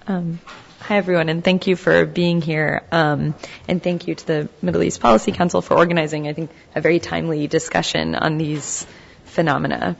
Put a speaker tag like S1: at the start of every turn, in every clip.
S1: Hi, everyone, and thank you for being here. And thank you to the Middle East Policy Council for organizing, I think, a very timely discussion on these phenomena.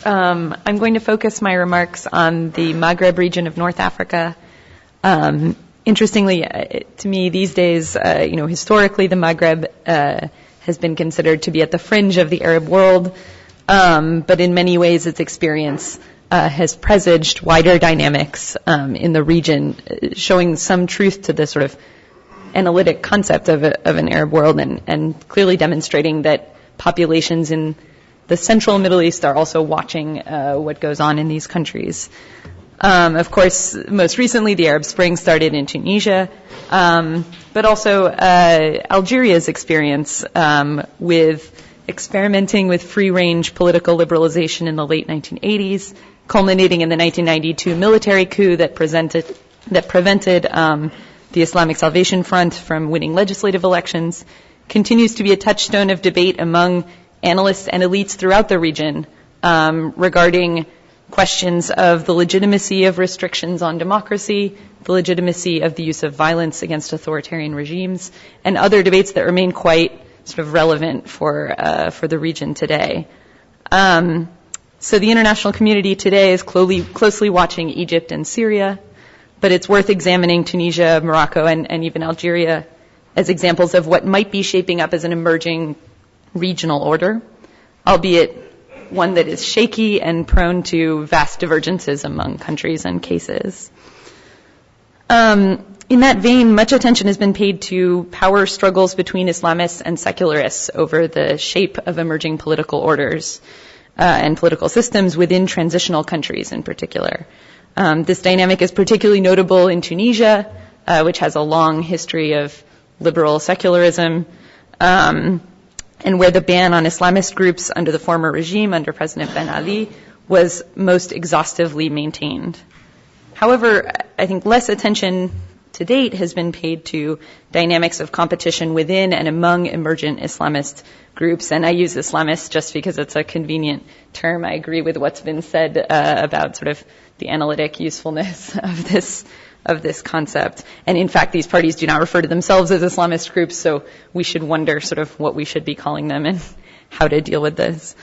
S1: I'm going to focus my remarks on the Maghreb region of North Africa. Interestingly, to me, these days, historically, the Maghreb has been considered to be at the fringe of the Arab world, but in many ways, its experience has presaged wider dynamics in the region, showing some truth to the sort of analytic concept of an Arab world, and clearly demonstrating that populations in the central Middle East are also watching what goes on in these countries. Of course, most recently, the Arab Spring started in Tunisia, but also Algeria's experience with experimenting with free-range political liberalization in the late 1980s, culminating in the 1992 military coup that prevented the Islamic Salvation Front from winning legislative elections, continues to be a touchstone of debate among analysts and elites throughout the region regarding questions of the legitimacy of restrictions on democracy, the legitimacy of the use of violence against authoritarian regimes, and other debates that remain quite sort of relevant for the region today. So the international community today is closely watching Egypt and Syria, but it's worth examining Tunisia, Morocco, and even Algeria as examples of what might be shaping up as an emerging regional order, albeit one that is shaky and prone to vast divergences among countries and cases. In that vein, much attention has been paid to power struggles between Islamists and secularists over the shape of emerging political orders and political systems within transitional countries in particular. This dynamic is particularly notable in Tunisia, which has a long history of liberal secularism, and where the ban on Islamist groups under the former regime, under President Ben Ali, was most exhaustively maintained. However, I think less attention to date has been paid to dynamics of competition within and among emergent Islamist groups, and I use Islamist just because it's a convenient term. I agree with what's been said about sort of the analytic usefulness of this concept. And in fact, these parties do not refer to themselves as Islamist groups, so we should wonder sort of what we should be calling them and how to deal with this.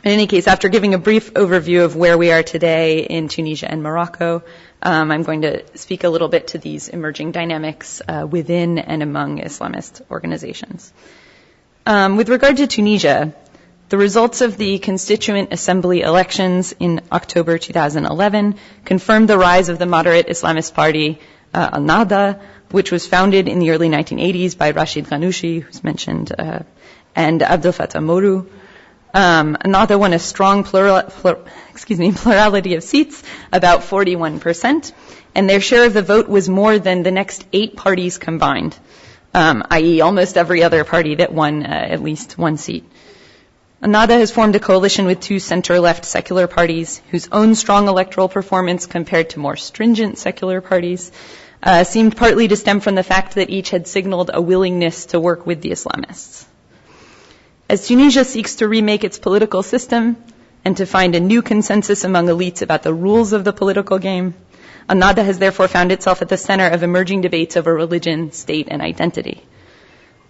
S1: In any case, after giving a brief overview of where we are today in Tunisia and Morocco, I'm going to speak a little bit to these emerging dynamics within and among Islamist organizations. With regard to Tunisia, the results of the Constituent Assembly elections in October 2011 confirmed the rise of the moderate Islamist party, Al-Nahda, which was founded in the early 1980s by Rashid Ghannouchi, who's mentioned, and Abdel Fattah Mourou. Al-Nahda won a strong plurality of seats, about 41%, and their share of the vote was more than the next 8 parties combined, i.e. almost every other party that won at least one seat. Al-Nahda has formed a coalition with 2 center-left secular parties whose own strong electoral performance compared to more stringent secular parties seemed partly to stem from the fact that each had signaled a willingness to work with the Islamists. As Tunisia seeks to remake its political system and to find a new consensus among elites about the rules of the political game, Al-Nahda has therefore found itself at the center of emerging debates over religion, state, and identity.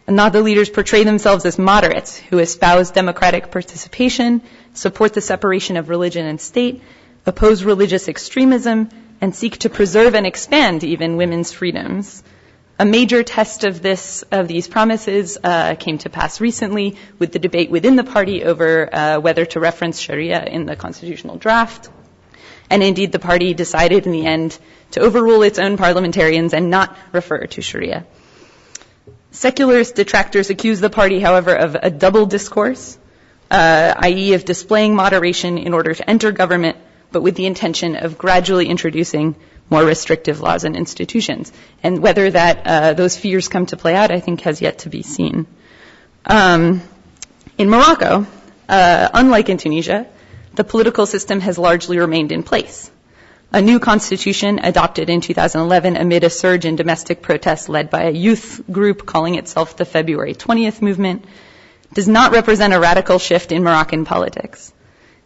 S1: Al-Nahda leaders portray themselves as moderates who espouse democratic participation, support the separation of religion and state, oppose religious extremism, and seek to preserve and expand even women's freedoms. A major test of these promises came to pass recently with the debate within the party over whether to reference Sharia in the constitutional draft. And indeed, the party decided in the end to overrule its own parliamentarians and not refer to Sharia. Secularist detractors accuse the party, however, of a double discourse, i.e. of displaying moderation in order to enter government, but with the intention of gradually introducing more restrictive laws and institutions. And whether those fears come to play out, I think, has yet to be seen. In Morocco, unlike in Tunisia, the political system has largely remained in place. A new constitution adopted in 2011 amid a surge in domestic protests led by a youth group calling itself the February 20th movement does not represent a radical shift in Moroccan politics.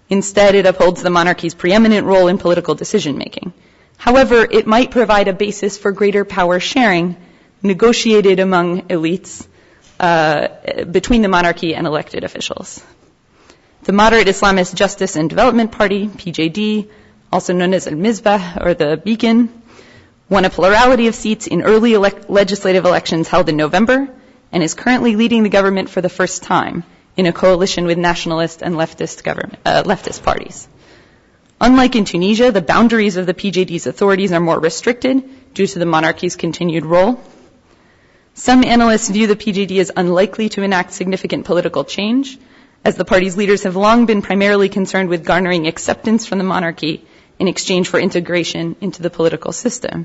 S1: Instead, it upholds the monarchy's preeminent role in political decision-making. However, it might provide a basis for greater power sharing negotiated among elites between the monarchy and elected officials. The moderate Islamist Justice and Development Party, PJD, also known as Al-Misbah or the Beacon, won a plurality of seats in early legislative elections held in November and is currently leading the government for the first time in a coalition with nationalist and leftist parties. Unlike in Tunisia, the boundaries of the PJD's authorities are more restricted due to the monarchy's continued role. Some analysts view the PJD as unlikely to enact significant political change, as the party's leaders have long been primarily concerned with garnering acceptance from the monarchy in exchange for integration into the political system.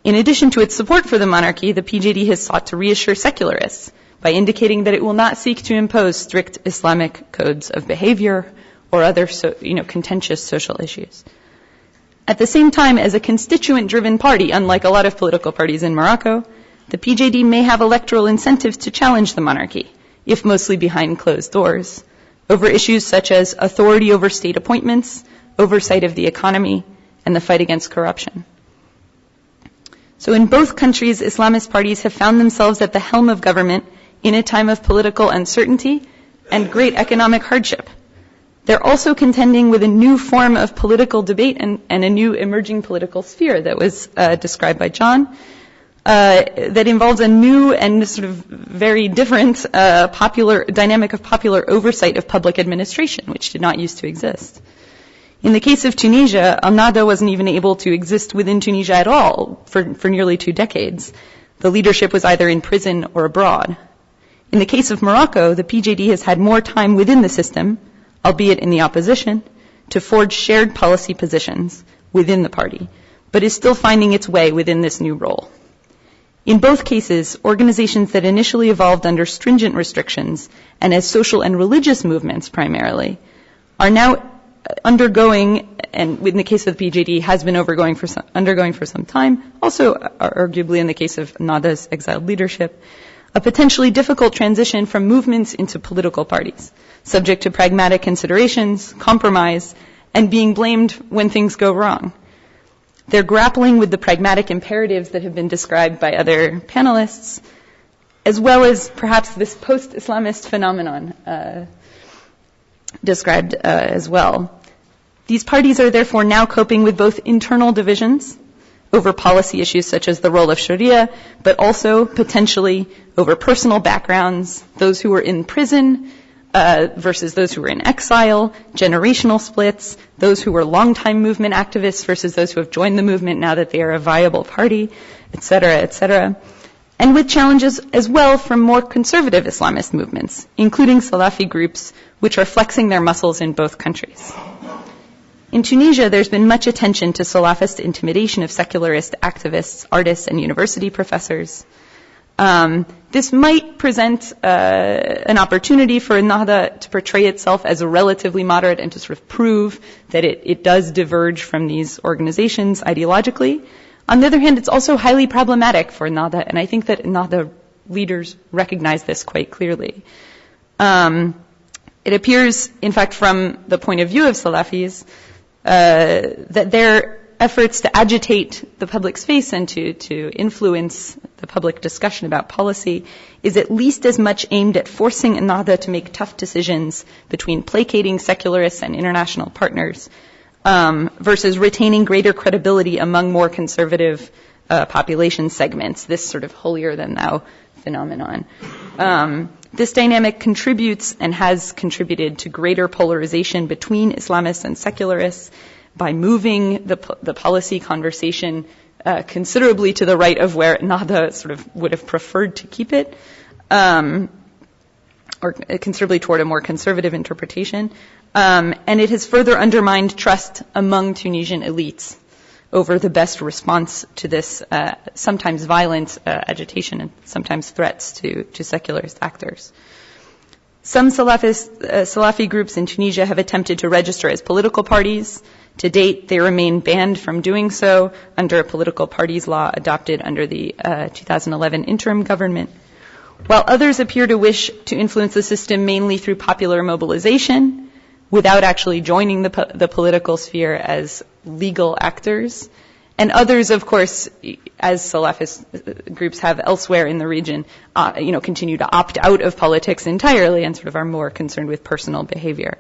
S1: In addition to its support for the monarchy, the PJD has sought to reassure secularists by indicating that it will not seek to impose strict Islamic codes of behavior or other contentious social issues. At the same time, as a constituent-driven party, unlike a lot of political parties in Morocco, the PJD may have electoral incentives to challenge the monarchy, if mostly behind closed doors, over issues such as authority over state appointments, oversight of the economy, and the fight against corruption. So in both countries, Islamist parties have found themselves at the helm of government in a time of political uncertainty and great economic hardship. They're also contending with a new form of political debate and a new emerging political sphere that was described by John, that involves a new and sort of very different dynamic of popular oversight of public administration, which did not used to exist. In the case of Tunisia, Al-Nahda wasn't even able to exist within Tunisia at all for nearly 2 decades. The leadership was either in prison or abroad. In the case of Morocco, the PJD has had more time within the system, albeit in the opposition, to forge shared policy positions within the party, but is still finding its way within this new role. In both cases, organizations that initially evolved under stringent restrictions and as social and religious movements primarily are now undergoing, and in the case of the PJD, has been undergoing for some time, also arguably in the case of Nahda's exiled leadership, a potentially difficult transition from movements into political parties, subject to pragmatic considerations, compromise, and being blamed when things go wrong. They're grappling with the pragmatic imperatives that have been described by other panelists, as well as perhaps this post-Islamist phenomenon described as well. These parties are therefore now coping with both internal divisions over policy issues such as the role of Sharia, but also potentially over personal backgrounds, those who were in prison versus those who were in exile, generational splits, those who were longtime movement activists versus those who have joined the movement now that they are a viable party, et cetera, and with challenges as well from more conservative Islamist movements, including Salafi groups, which are flexing their muscles in both countries. In Tunisia, there's been much attention to Salafist intimidation of secularist activists, artists, and university professors. This might present an opportunity for Nahda to portray itself as a relatively moderate and to sort of prove that it does diverge from these organizations ideologically. On the other hand, it's also highly problematic for Nahda, and I think that Nahda leaders recognize this quite clearly. It appears, in fact, from the point of view of Salafis, that their efforts to agitate the public space and to influence the public discussion about policy is at least as much aimed at forcing Nahda to make tough decisions between placating secularists and international partners versus retaining greater credibility among more conservative population segments, this sort of holier-than-thou phenomenon. This dynamic contributes and has contributed to greater polarization between Islamists and secularists by moving the policy conversation considerably to the right of where Nahda sort of would have preferred to keep it, or considerably toward a more conservative interpretation. And it has further undermined trust among Tunisian elites over the best response to this sometimes violent agitation and sometimes threats to secularist actors. Some Salafi groups in Tunisia have attempted to register as political parties. To date, they remain banned from doing so under a political parties law adopted under the 2011 interim government, while others appear to wish to influence the system mainly through popular mobilization, without actually joining the political sphere as legal actors. And others, of course, as Salafist groups have elsewhere in the region, continue to opt out of politics entirely and sort of are more concerned with personal behavior.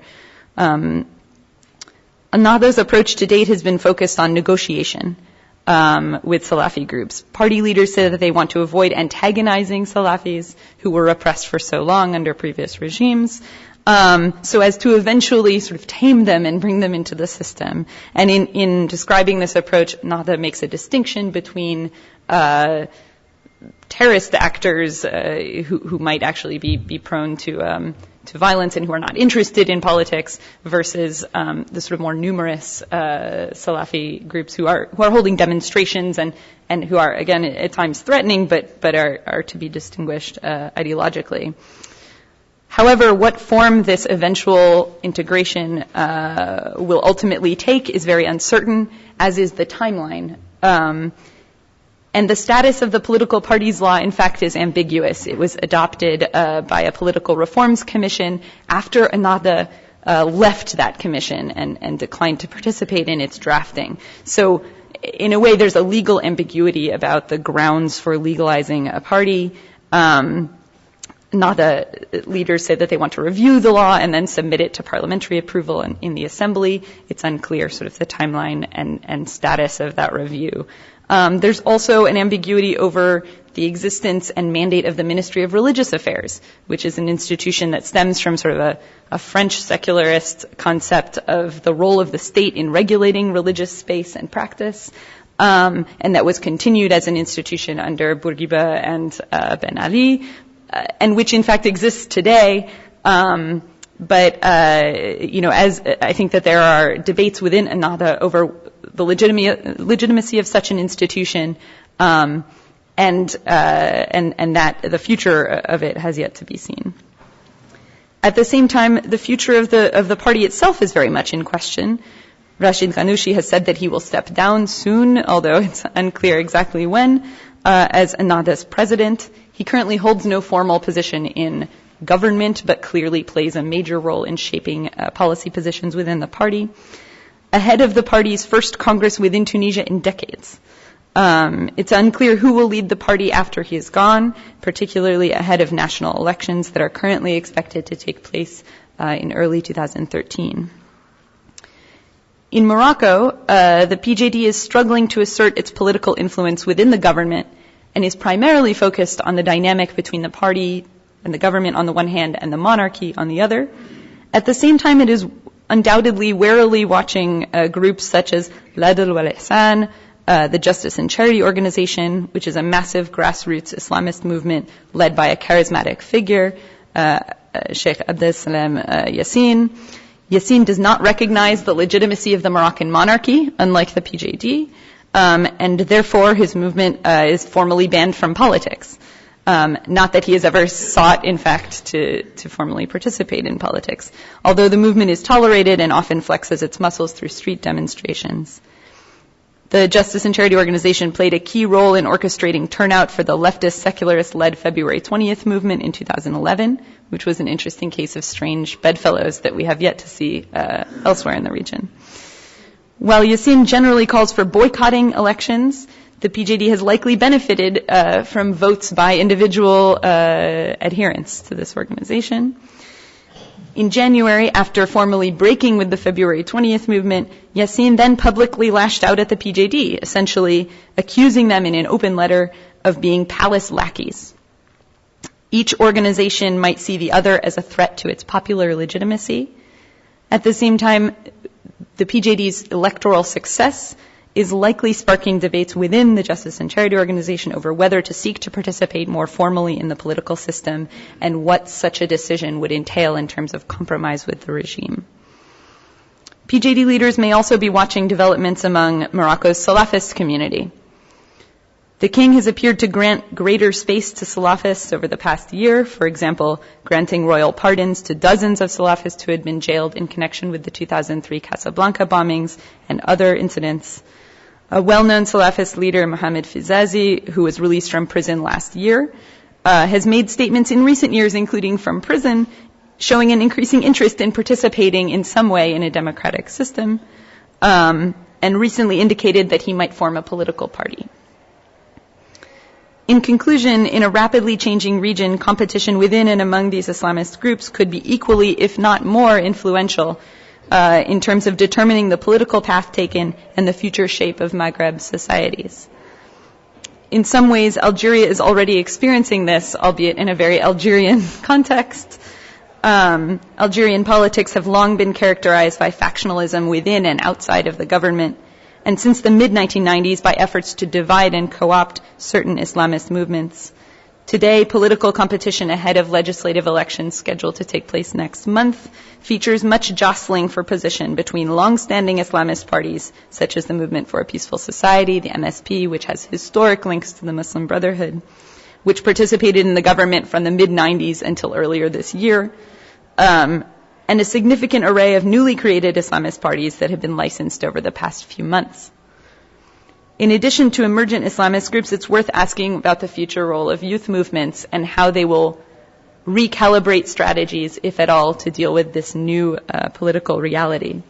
S1: Ennahda's approach to date has been focused on negotiation with Salafi groups. Party leaders say that they want to avoid antagonizing Salafis who were repressed for so long under previous regimes, so as to eventually sort of tame them and bring them into the system. And in describing this approach, Ennahda makes a distinction between terrorist actors who might actually be prone to violence and who are not interested in politics versus the sort of more numerous Salafi groups who are holding demonstrations and who are, again, at times threatening, but are to be distinguished ideologically. However, what form this eventual integration will ultimately take is very uncertain, as is the timeline. And the status of the political parties law, in fact, is ambiguous. It was adopted by a political reforms commission after Ennahda left that commission and declined to participate in its drafting. So in a way, there's a legal ambiguity about the grounds for legalizing a party. Ennahda leaders say that they want to review the law and then submit it to parliamentary approval in the assembly. It's unclear sort of the timeline and status of that review. There's also an ambiguity over the existence and mandate of the Ministry of Religious Affairs, which is an institution that stems from sort of a French secularist concept of the role of the state in regulating religious space and practice, and that was continued as an institution under Bourguiba and Ben Ali, and which in fact exists today. But as I think that there are debates within Ennahda over the legitimacy of such an institution, and that the future of it has yet to be seen. At the same time, the future of the party itself is very much in question. Rashid Ghannouchi has said that he will step down soon, although it's unclear exactly when, as Ennahda's president. He currently holds no formal position in government, but clearly plays a major role in shaping policy positions within the party. Ahead of the party's first Congress within Tunisia in decades. It's unclear who will lead the party after he is gone, particularly ahead of national elections that are currently expected to take place in early 2013. In Morocco, the PJD is struggling to assert its political influence within the government and is primarily focused on the dynamic between the party and the government on the one hand and the monarchy on the other. At the same time, it is undoubtedly warily watching groups such as L'Adl wal Ihsan, the Justice and Charity Organization, which is a massive grassroots Islamist movement led by a charismatic figure, Sheikh Abdeslam Yassin. Yassin does not recognize the legitimacy of the Moroccan monarchy, unlike the PJD, and therefore his movement is formally banned from politics. Not that he has ever sought, in fact, to formally participate in politics, although the movement is tolerated and often flexes its muscles through street demonstrations. The Justice and Charity Organization played a key role in orchestrating turnout for the leftist secularist-led February 20th movement in 2011, which was an interesting case of strange bedfellows that we have yet to see elsewhere in the region. While Yassin generally calls for boycotting elections, the PJD has likely benefited from votes by individual adherents to this organization. In January, after formally breaking with the February 20th movement, Yassin then publicly lashed out at the PJD, essentially accusing them in an open letter of being palace lackeys. Each organization might see the other as a threat to its popular legitimacy. At the same time, the PJD's electoral success is likely sparking debates within the Justice and Charity Organization over whether to seek to participate more formally in the political system and what such a decision would entail in terms of compromise with the regime. PJD leaders may also be watching developments among Morocco's Salafist community. The king has appeared to grant greater space to Salafists over the past year, for example, granting royal pardons to dozens of Salafists who had been jailed in connection with the 2003 Casablanca bombings and other incidents. A well-known Salafist leader, Mohamed Fizazi, who was released from prison last year, has made statements in recent years, including from prison, showing an increasing interest in participating in some way in a democratic system, and recently indicated that he might form a political party. In conclusion, in a rapidly changing region, competition within and among these Islamist groups could be equally, if not more, influential in terms of determining the political path taken and the future shape of Maghreb societies. In some ways, Algeria is already experiencing this, albeit in a very Algerian context. Algerian politics have long been characterized by factionalism within and outside of the government, and since the mid-1990s by efforts to divide and co-opt certain Islamist movements. Today, political competition ahead of legislative elections scheduled to take place next month features much jostling for position between long-standing Islamist parties, such as the Movement for a Peaceful Society, the MSP, which has historic links to the Muslim Brotherhood, which participated in the government from the mid-90s until earlier this year, and a significant array of newly created Islamist parties that have been licensed over the past few months. In addition to emergent Islamist groups, it's worth asking about the future role of youth movements and how they will recalibrate strategies, if at all, to deal with this new political reality.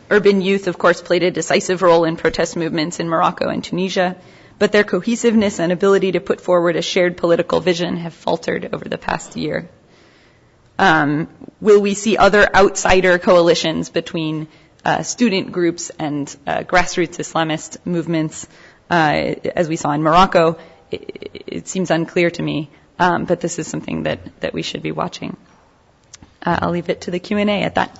S1: Urban youth, of course, played a decisive role in protest movements in Morocco and Tunisia, but their cohesiveness and ability to put forward a shared political vision have faltered over the past year. Will we see other outsider coalitions between student groups and grassroots Islamist movements, as we saw in Morocco? It seems unclear to me, but this is something that we should be watching. I'll leave it to the Q&A at that.